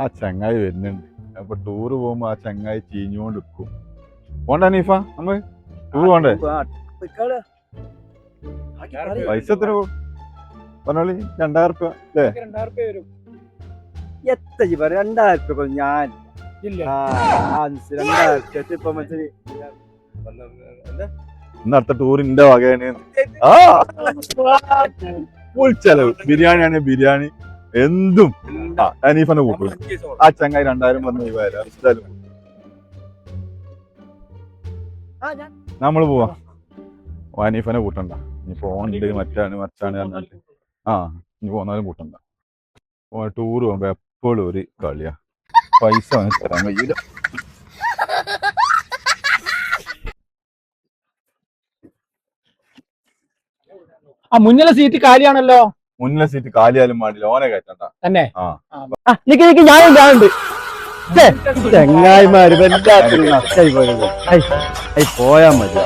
ആ ചങ്ങായി വരുന്നുണ്ട്. അപ്പൊ ടൂറ് പോകുമ്പോ ആ ചങ്ങായി ചീഞ്ഞുകൊണ്ട് നിൽക്കും. പോണ്ട നീഫ, നമ്മ ടൂർ പോണ്ടേ? പൈസ എത്ര പറഞ്ഞോളി? 2000 റുപ്യ അല്ലേ? 2000 വരും. എത്ര 2000 ഞാൻ 2000 ഇന്ന് അടുത്ത ടൂറിന്റെ വകയാണ്. ഫുൾ ചെലവ്. ബിരിയാണി ബിരിയാണി എന്തും ഹനീഫനെ കൂട്ടും. ആ ചങ്ങായി 2000 പറഞ്ഞ എന്തായാലും നമ്മള് പോവാ. ഹനീഫനെ കൂട്ടണ്ട. ഇനി പോണ്ട് മറ്റാണ് പറഞ്ഞിട്ട് ഇനി പോന്നാലും കൂട്ടണ്ട. ടൂറ് പോകുമ്പോ എപ്പോഴും ഒരു കളിയാ. പൈസ തരാൻ കഴിയില്ല. മുന്നിലെ സീറ്റ് കാലിയാണല്ലോ. മുന്നിലെ സീറ്റ് കാലിയാലും പാടില്ല. ഓനെ കയറ്റണ്ട തന്നെ. ഞാനുണ്ട് ചങ്ങായിമാര് വല്ലാത്തൊരു നഷ്ടായി പോയത്. പോയാ മതി.